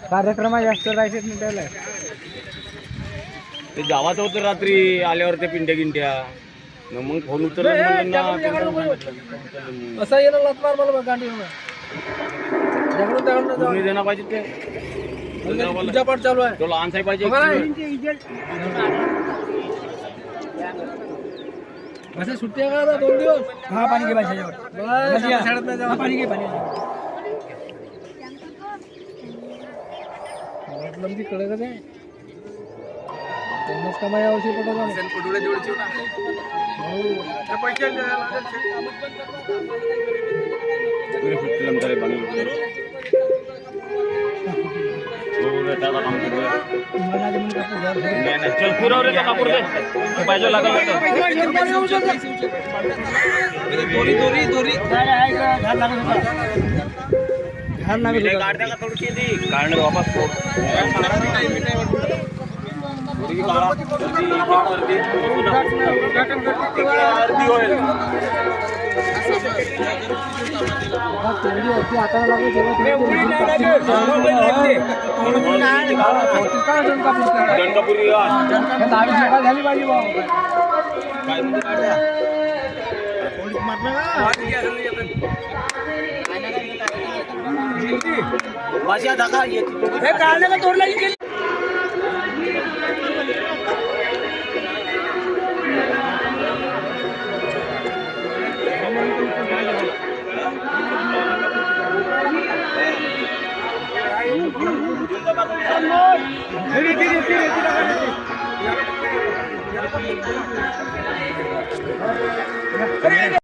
कार्यक्रम जास्त राहायचे नाही त्याला. ते गावात होतं रात्री आल्यावर ते पिंट्या गिंट्या मग फोन उचलला असा येणार लातमार मला गांडी तुम्ही देणार पाहिजे ते पूजा पाठ चालू आहे. तो लहान साहेब पाहिजे. असं सुट्टी आहे का 2 दिवस. हा पाणी घे पाहिजे पाणी घे पाणी लंबी कडे कसं आहे त्यांनाच कमाई यावर्षी पडत चल फिरव रे कापूर दे पाहिजे लागेल काढणं वापस झाली पाहिजे माझ्या धागा का तोडला